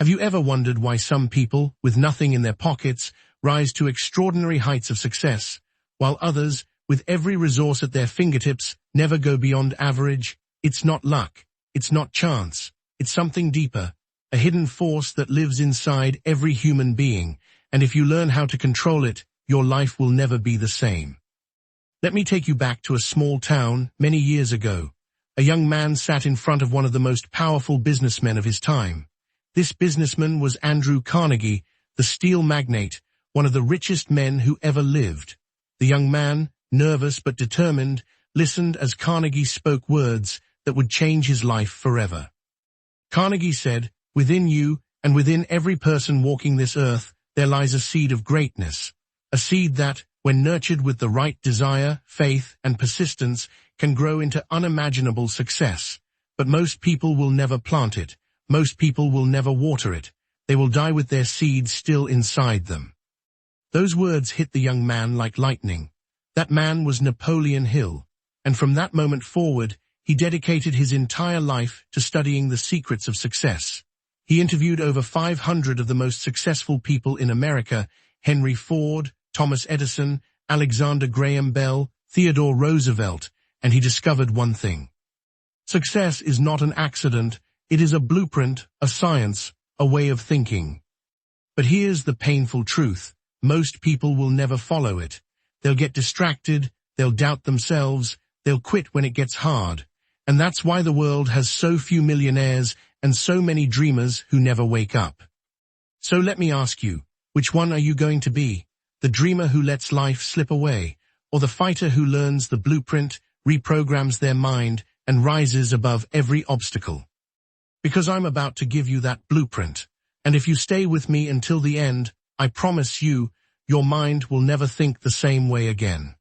Have you ever wondered why some people, with nothing in their pockets, rise to extraordinary heights of success, while others, with every resource at their fingertips, never go beyond average? It's not luck. It's not chance. It's something deeper, a hidden force that lives inside every human being, and if you learn how to control it, your life will never be the same. Let me take you back to a small town many years ago. A young man sat in front of one of the most powerful businessmen of his time. This businessman was Andrew Carnegie, the steel magnate, one of the richest men who ever lived. The young man, nervous but determined, listened as Carnegie spoke words that would change his life forever. Carnegie said, "Within you, and within every person walking this earth, there lies a seed of greatness. A seed that, when nurtured with the right desire, faith, and persistence, can grow into unimaginable success. But most people will never plant it. Most people will never water it. They will die with their seeds still inside them." Those words hit the young man like lightning. That man was Napoleon Hill, and from that moment forward, he dedicated his entire life to studying the secrets of success. He interviewed over 500 of the most successful people in America: Henry Ford, Thomas Edison, Alexander Graham Bell, Theodore Roosevelt, and he discovered one thing. Success is not an accident. It is a blueprint, a science, a way of thinking. But here's the painful truth. Most people will never follow it. They'll get distracted, they'll doubt themselves, they'll quit when it gets hard. And that's why the world has so few millionaires and so many dreamers who never wake up. So let me ask you, which one are you going to be? The dreamer who lets life slip away, or the fighter who learns the blueprint, reprograms their mind, and rises above every obstacle? Because I'm about to give you that blueprint, and if you stay with me until the end, I promise you, your mind will never think the same way again.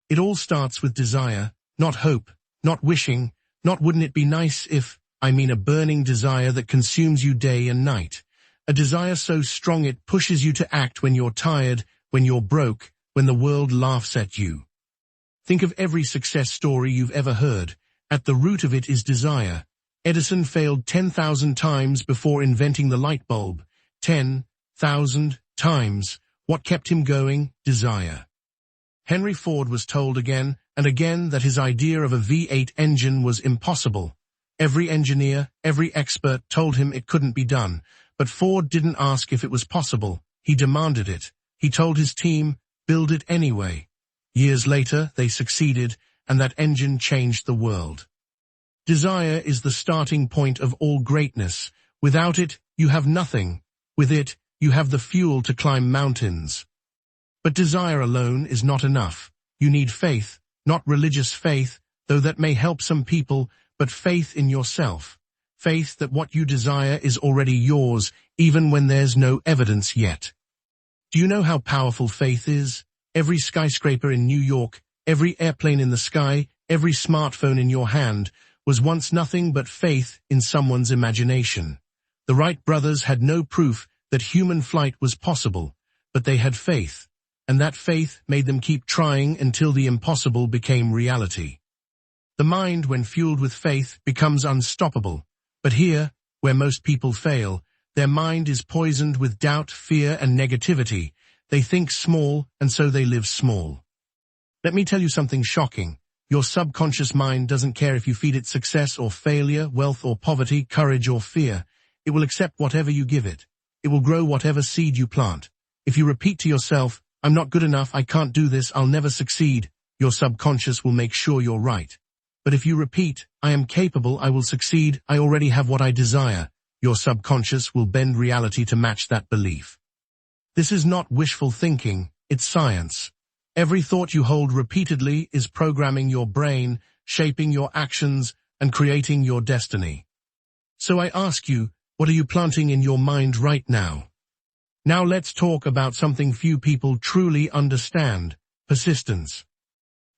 It all starts with desire, not hope, not wishing, not wouldn't it be nice if, I mean a burning desire that consumes you day and night. A desire so strong it pushes you to act when you're tired, when you're broke, when the world laughs at you. Think of every success story you've ever heard. At the root of it is desire. Edison failed 10,000 times before inventing the light bulb. 10,000 times. What kept him going? Desire. Henry Ford was told again and again that his idea of a V8 engine was impossible. Every engineer, every expert told him it couldn't be done, but Ford didn't ask if it was possible. He demanded it. He told his team, build it anyway. Years later, they succeeded, and that engine changed the world. Desire is the starting point of all greatness. Without it, you have nothing. With it, you have the fuel to climb mountains. But desire alone is not enough. You need faith, not religious faith, though that may help some people, but faith in yourself. Faith that what you desire is already yours, even when there's no evidence yet. Do you know how powerful faith is? Every skyscraper in New York, every airplane in the sky, every smartphone in your hand was once nothing but faith in someone's imagination. The Wright brothers had no proof that human flight was possible, but they had faith, and that faith made them keep trying until the impossible became reality. The mind, when fueled with faith, becomes unstoppable. But here, where most people fail, their mind is poisoned with doubt, fear, and negativity. They think small, and so they live small. Let me tell you something shocking. Your subconscious mind doesn't care if you feed it success or failure, wealth or poverty, courage or fear. It will accept whatever you give it. It will grow whatever seed you plant. If you repeat to yourself, I'm not good enough, I can't do this, I'll never succeed, your subconscious will make sure you're right. But if you repeat, I am capable, I will succeed, I already have what I desire, your subconscious will bend reality to match that belief. This is not wishful thinking, it's science. Every thought you hold repeatedly is programming your brain, shaping your actions, and creating your destiny. So I ask you, what are you planting in your mind right now? Now let's talk about something few people truly understand: persistence.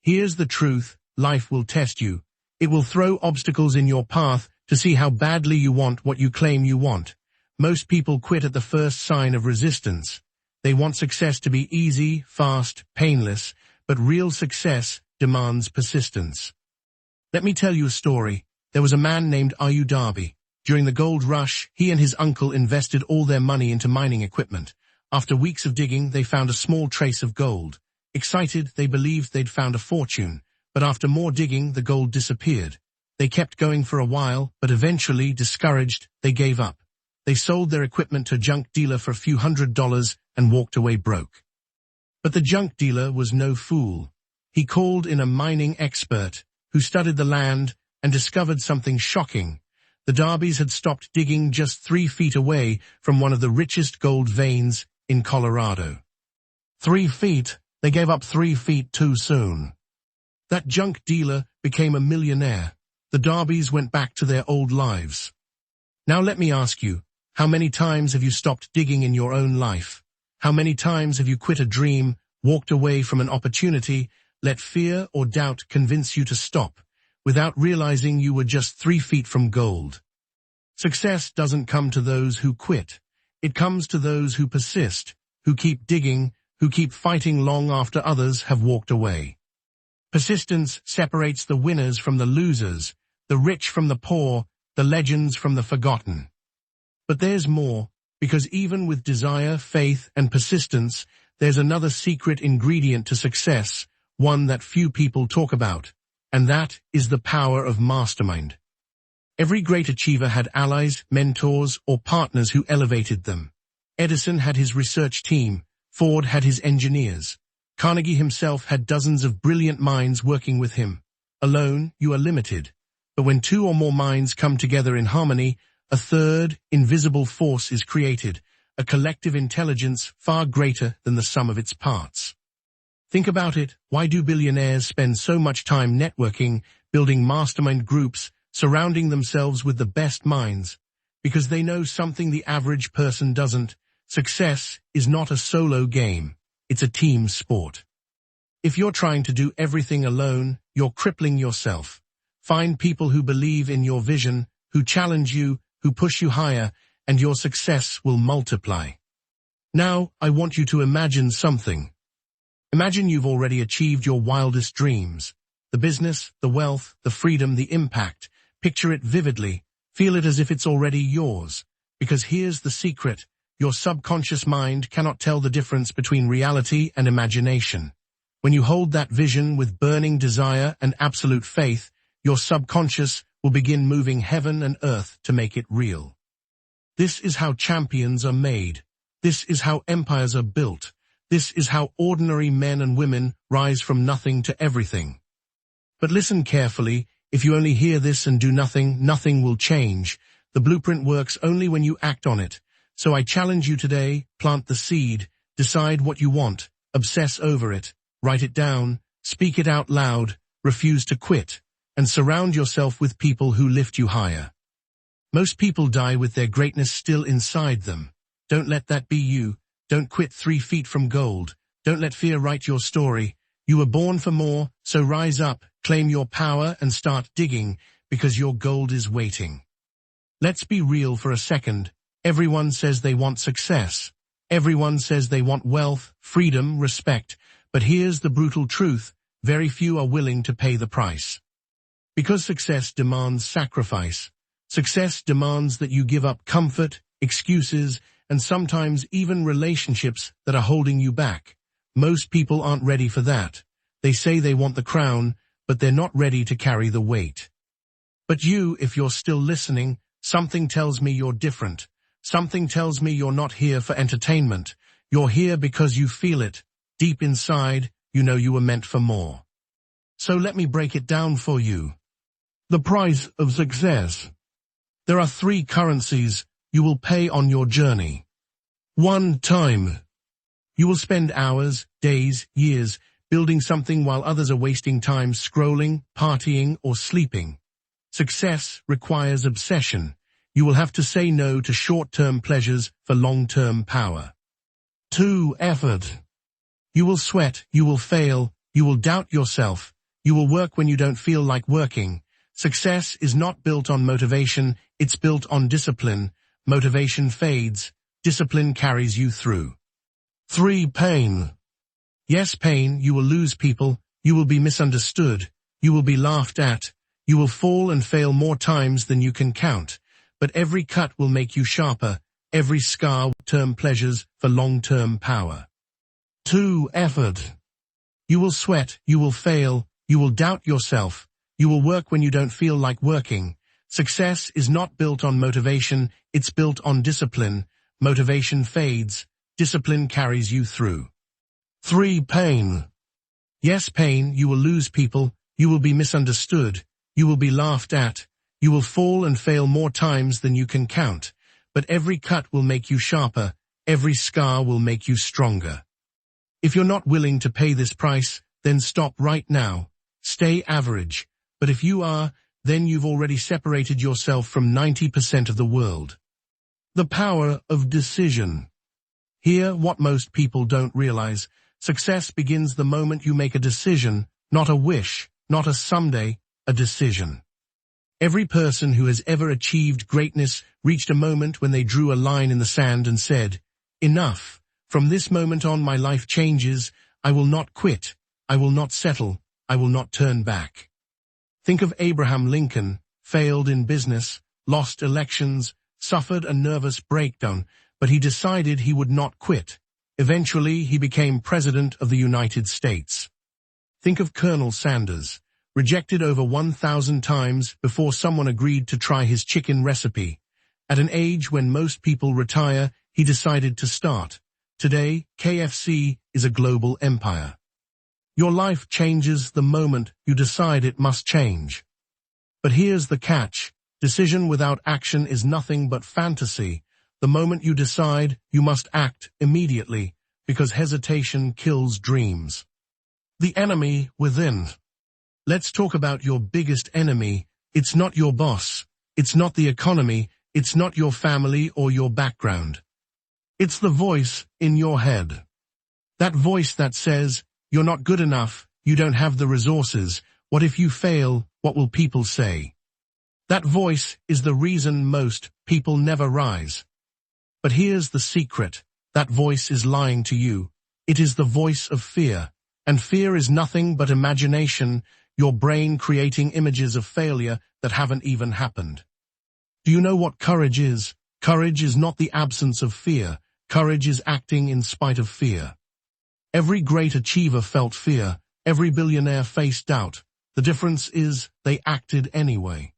Here's the truth: life will test you. It will throw obstacles in your path to see how badly you want what you claim you want. Most people quit at the first sign of resistance. They want success to be easy, fast, painless, but real success demands persistence. Let me tell you a story. There was a man named Darby. During the gold rush, he and his uncle invested all their money into mining equipment. After weeks of digging, they found a small trace of gold. Excited, they believed they'd found a fortune, but after more digging, the gold disappeared. They kept going for a while, but eventually, discouraged, they gave up. They sold their equipment to a junk dealer for a few $100 and walked away broke. But the junk dealer was no fool. He called in a mining expert who studied the land and discovered something shocking. The Darbys had stopped digging just 3 feet away from one of the richest gold veins in Colorado. 3 feet? They gave up 3 feet too soon. That junk dealer became a millionaire. The Darbys went back to their old lives. Now let me ask you, how many times have you stopped digging in your own life? How many times have you quit a dream, walked away from an opportunity, let fear or doubt convince you to stop, without realizing you were just 3 feet from gold? Success doesn't come to those who quit. It comes to those who persist, who keep digging, who keep fighting long after others have walked away. Persistence separates the winners from the losers, the rich from the poor, the legends from the forgotten. But there's more, because even with desire, faith, and persistence, there's another secret ingredient to success, one that few people talk about, and that is the power of mastermind. Every great achiever had allies, mentors, or partners who elevated them. Edison had his research team, Ford had his engineers. Carnegie himself had dozens of brilliant minds working with him. Alone, you are limited. But when 2 or more minds come together in harmony, a third, invisible force is created, a collective intelligence far greater than the sum of its parts. Think about it. Why do billionaires spend so much time networking, building mastermind groups, surrounding themselves with the best minds? Because they know something the average person doesn't. Success is not a solo game. It's a team sport. If you're trying to do everything alone, you're crippling yourself. Find people who believe in your vision, who challenge you, who push you higher, and your success will multiply. Now, I want you to imagine something. Imagine you've already achieved your wildest dreams. The business, the wealth, the freedom, the impact. Picture it vividly. Feel it as if it's already yours. Because here's the secret. Your subconscious mind cannot tell the difference between reality and imagination. When you hold that vision with burning desire and absolute faith, your subconscious will begin moving heaven and earth to make it real. This is how champions are made. This is how empires are built. This is how ordinary men and women rise from nothing to everything. But listen carefully. If you only hear this and do nothing, nothing will change. The blueprint works only when you act on it. So I challenge you today, plant the seed, decide what you want, obsess over it, write it down, speak it out loud, refuse to quit, and surround yourself with people who lift you higher. Most people die with their greatness still inside them. Don't let that be you. Don't quit 3 feet from gold. Don't let fear write your story. You were born for more, so rise up, claim your power, and start digging, because your gold is waiting. Let's be real for a second. Everyone says they want success. Everyone says they want wealth, freedom, respect. But here's the brutal truth. Very few are willing to pay the price. Because success demands sacrifice. Success demands that you give up comfort, excuses, and sometimes even relationships that are holding you back. Most people aren't ready for that. They say they want the crown, but they're not ready to carry the weight. But you, if you're still listening, something tells me you're different. Something tells me you're not here for entertainment. You're here because you feel it. Deep inside, you know you were meant for more. So let me break it down for you. The price of success. There are 3 currencies you will pay on your journey. 1, time. You will spend hours, days, years building something while others are wasting time scrolling, partying, or sleeping. Success requires obsession. You will have to say no to short-term pleasures for long-term power. 2, effort. You will sweat, you will fail, you will doubt yourself, you will work when you don't feel like working. Success is not built on motivation, it's built on discipline. Motivation fades, discipline carries you through. 3, pain. Yes, pain, you will lose people, you will be misunderstood, you will be laughed at, you will fall and fail more times than you can count. but every cut will make you sharper, every scar term pleasures for long-term power. 2. Effort. You will sweat, you will fail, you will doubt yourself, you will work when you don't feel like working. Success is not built on motivation, it's built on discipline. Motivation fades, discipline carries you through. 3. Pain. Yes, pain, you will lose people, you will be misunderstood, you will be laughed at, you will fall and fail more times than you can count, but every cut will make you sharper, every scar will make you stronger. If you're not willing to pay this price, then stop right now. Stay average, but if you are, then you've already separated yourself from 90% of the world. The power of decision. Here, what most people don't realize, success begins the moment you make a decision, not a wish, not a someday, a decision. Every person who has ever achieved greatness reached a moment when they drew a line in the sand and said, "Enough. From this moment on my life changes. I will not quit. I will not settle. I will not turn back." Think of Abraham Lincoln, failed in business, lost elections, suffered a nervous breakdown, but he decided he would not quit. Eventually, he became President of the United States. Think of Colonel Sanders, rejected over 1,000 times before someone agreed to try his chicken recipe. At an age when most people retire, he decided to start. Today, KFC is a global empire. Your life changes the moment you decide it must change. But here's the catch. Decision without action is nothing but fantasy. The moment you decide, you must act immediately, because hesitation kills dreams. The enemy within. Let's talk about your biggest enemy. It's not your boss. It's not the economy. It's not your family or your background. It's the voice in your head. That voice that says, "You're not good enough, you don't have the resources, what if you fail, what will people say?" That voice is the reason most people never rise. But here's the secret. That voice is lying to you. It is the voice of fear. And fear is nothing but imagination, your brain creating images of failure that haven't even happened. Do you know what courage is? Courage is not the absence of fear. Courage is acting in spite of fear. Every great achiever felt fear. Every billionaire faced doubt. The difference is they acted anyway.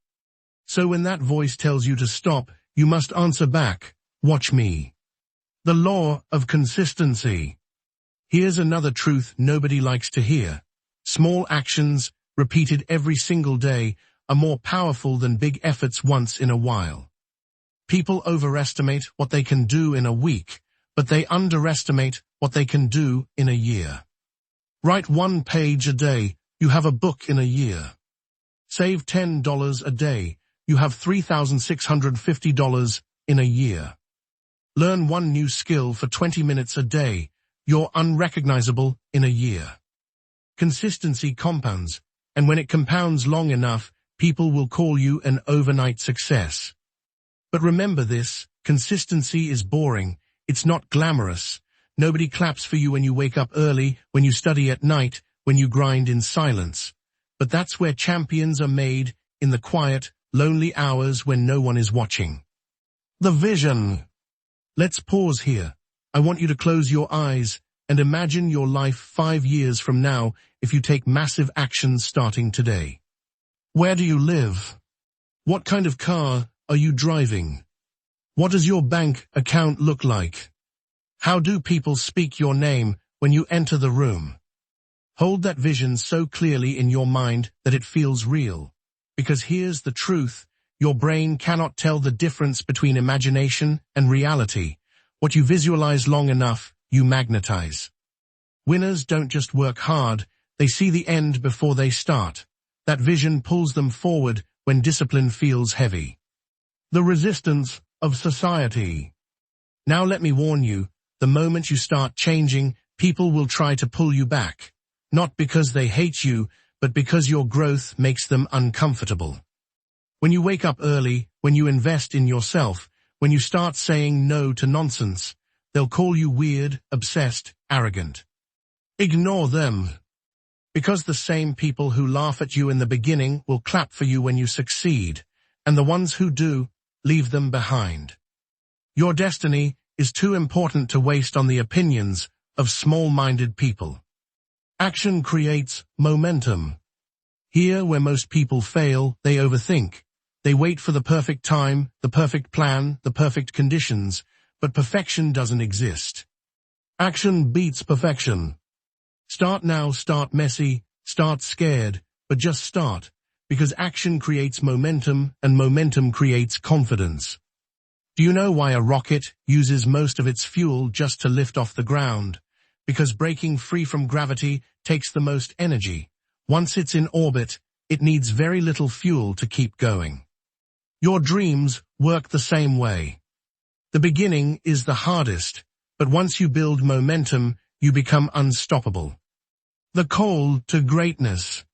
So when that voice tells you to stop, you must answer back, "Watch me." The law of consistency. Here's another truth nobody likes to hear. Small actions, repeated every single day, are more powerful than big efforts once in a while. People overestimate what they can do in a week, but they underestimate what they can do in a year. Write 1 page a day, you have a book in a year. Save $10 a day, you have $3,650 in a year. Learn one new skill for 20 minutes a day, you're unrecognizable in a year. Consistency compounds, and when it compounds long enough, people will call you an overnight success. But remember this, consistency is boring, it's not glamorous. Nobody claps for you when you wake up early, when you study at night, when you grind in silence. But that's where champions are made, in the quiet, lonely hours when no one is watching. The vision. Let's pause here. I want you to close your eyes and imagine your life 5 years from now if you take massive action starting today. Where do you live? What kind of car are you driving? What does your bank account look like? How do people speak your name when you enter the room? Hold that vision so clearly in your mind that it feels real. Because here's the truth, your brain cannot tell the difference between imagination and reality. What you visualize long enough, you magnetize. Winners don't just work hard, they see the end before they start. That vision pulls them forward when discipline feels heavy. The resistance of society. Now let me warn you, the moment you start changing, people will try to pull you back. Not because they hate you, but because your growth makes them uncomfortable. When you wake up early, when you invest in yourself, when you start saying no to nonsense, they'll call you weird, obsessed, arrogant. Ignore them. Because the same people who laugh at you in the beginning will clap for you when you succeed, and the ones who do, leave them behind. Your destiny is too important to waste on the opinions of small-minded people. Action creates momentum. Here, where most people fail, they overthink. They wait for the perfect time, the perfect plan, the perfect conditions, but perfection doesn't exist. Action beats perfection. Start now, start messy, start scared, but just start, because action creates momentum, and momentum creates confidence. Do you know why a rocket uses most of its fuel just to lift off the ground? Because breaking free from gravity takes the most energy. Once it's in orbit, it needs very little fuel to keep going. Your dreams work the same way. The beginning is the hardest, but once you build momentum, you become unstoppable. The call to greatness.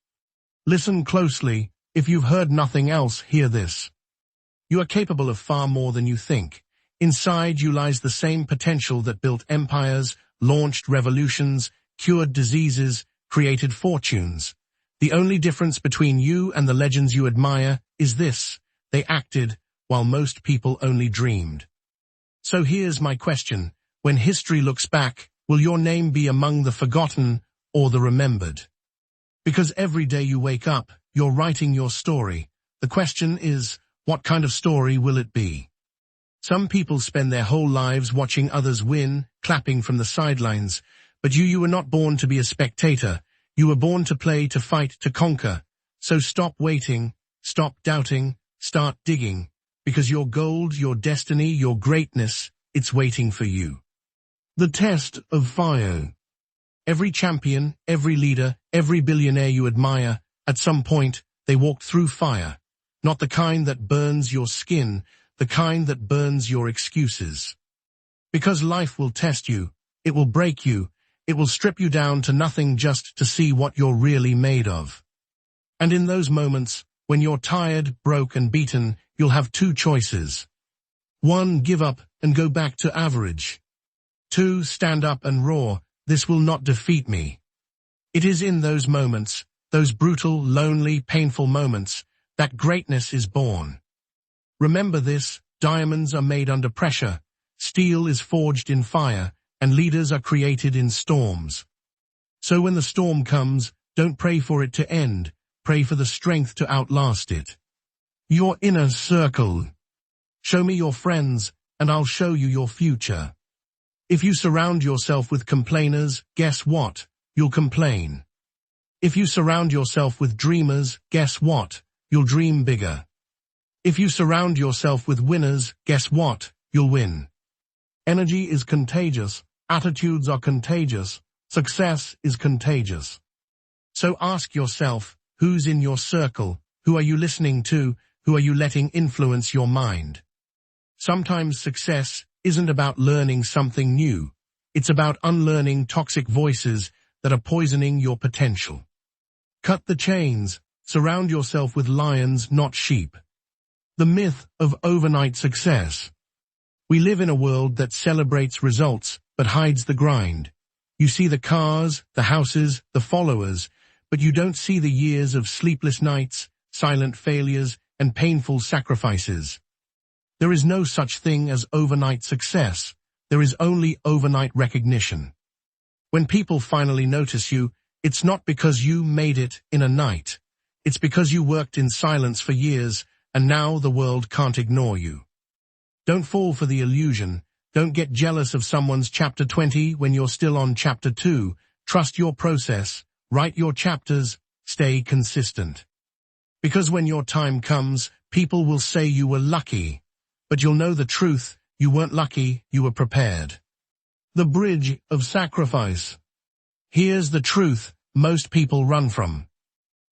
Listen closely. If you've heard nothing else, hear this. You are capable of far more than you think. Inside you lies the same potential that built empires, launched revolutions, cured diseases, created fortunes. The only difference between you and the legends you admire is this: they acted while most people only dreamed. So here's my question. When history looks back, will your name be among the forgotten or the remembered? Because every day you wake up, you're writing your story. The question is, what kind of story will it be? Some people spend their whole lives watching others win, clapping from the sidelines. But you were not born to be a spectator. You were born to play, to fight, to conquer. So stop waiting, stop doubting, start digging. Because your gold, your destiny, your greatness, it's waiting for you. The test of fire. Every champion, every leader, every billionaire you admire, at some point, they walked through fire. Not the kind that burns your skin, the kind that burns your excuses. Because life will test you, it will break you, it will strip you down to nothing just to see what you're really made of. And in those moments, when you're tired, broke and beaten, you'll have two choices. 1, give up and go back to average. 2, stand up and roar, this will not defeat me. It is in those moments, those brutal, lonely, painful moments, that greatness is born. Remember this: diamonds are made under pressure, steel is forged in fire, and leaders are created in storms. So when the storm comes, don't pray for it to end, pray for the strength to outlast it. Your inner circle. Show me your friends, and I'll show you your future. If you surround yourself with complainers, guess what? You'll complain. If you surround yourself with dreamers, guess what? You'll dream bigger. If you surround yourself with winners, guess what? You'll win. Energy is contagious, attitudes are contagious, success is contagious. So ask yourself, who's in your circle? Who are you listening to? Who are you letting influence your mind? Sometimes success isn't about learning something new. It's about unlearning toxic voices that are poisoning your potential. Cut the chains. Surround yourself with lions, not sheep. The myth of overnight success. We live in a world that celebrates results, but hides the grind. You see the cars, the houses, the followers, but you don't see the years of sleepless nights, silent failures, and painful sacrifices. There is no such thing as overnight success. There is only overnight recognition. When people finally notice you, it's not because you made it in a night. It's because you worked in silence for years, and now the world can't ignore you. Don't fall for the illusion. Don't get jealous of someone's chapter 20 when you're still on chapter 2. Trust your process. Write your chapters. Stay consistent. Because when your time comes, people will say you were lucky. But you'll know the truth. You weren't lucky, you were prepared. The bridge of sacrifice. Here's the truth most people run from.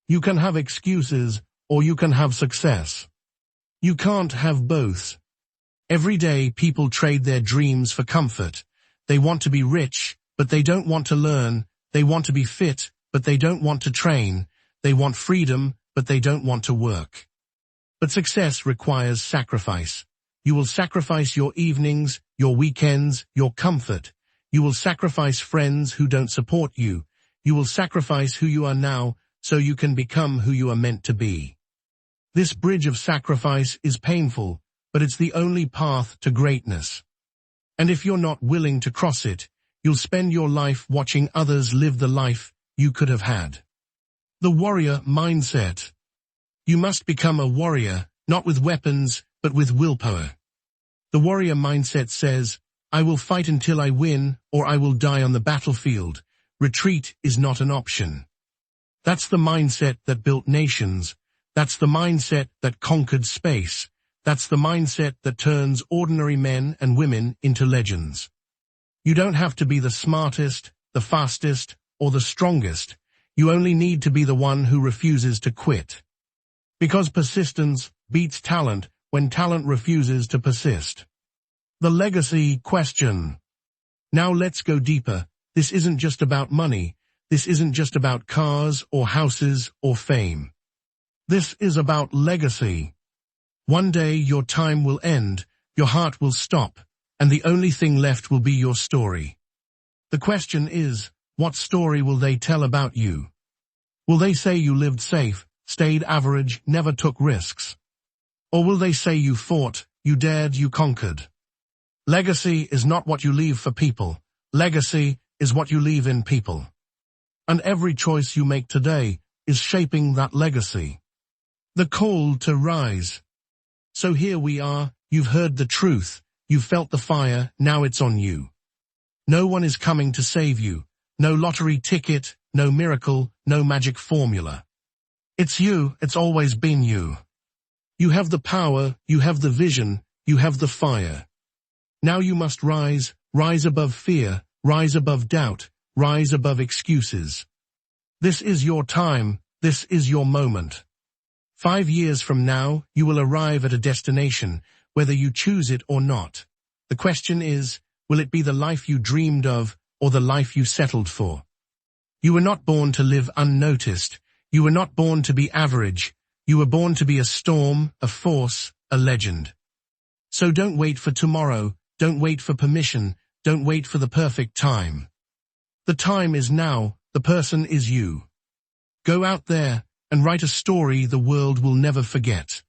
You can have excuses, or you can have success. You can't have both. Every day people trade their dreams for comfort. They want to be rich, but they don't want to learn. They want to be fit, but they don't want to train. They want freedom, but they don't want to work. But success requires sacrifice. You will sacrifice your evenings, your weekends, your comfort. You will sacrifice friends who don't support you. You will sacrifice who you are now so you can become who you are meant to be. This bridge of sacrifice is painful, but it's the only path to greatness. And if you're not willing to cross it, you'll spend your life watching others live the life you could have had. The warrior mindset. You must become a warrior, not with weapons, but with willpower. The warrior mindset says, I will fight until I win, or I will die on the battlefield. Retreat is not an option. That's the mindset that built nations. That's the mindset that conquered space. That's the mindset that turns ordinary men and women into legends. You don't have to be the smartest, the fastest, or the strongest. You only need to be the one who refuses to quit. Because persistence beats talent when talent refuses to persist. The legacy question. Now let's go deeper. This isn't just about money. This isn't just about cars or houses or fame. This is about legacy. One day your time will end, your heart will stop, and the only thing left will be your story. The question is, what story will they tell about you? Will they say you lived safe, stayed average, never took risks? Or will they say you fought, you dared, you conquered? Legacy is not what you leave for people. Legacy is what you leave in people. And every choice you make today is shaping that legacy. The call to rise. So here we are, you've heard the truth, you've felt the fire, now it's on you. No one is coming to save you. No lottery ticket, no miracle, no magic formula. It's you, it's always been you. You have the power, you have the vision, you have the fire. Now you must rise, rise above fear, rise above doubt, rise above excuses. This is your time, this is your moment. 5 years from now, you will arrive at a destination, whether you choose it or not. The question is, will it be the life you dreamed of, or the life you settled for? You were not born to live unnoticed. You were not born to be average. You were born to be a storm, a force, a legend. So don't wait for tomorrow. Don't wait for permission. Don't wait for the perfect time. The time is now. The person is you. Go out there and write a story the world will never forget.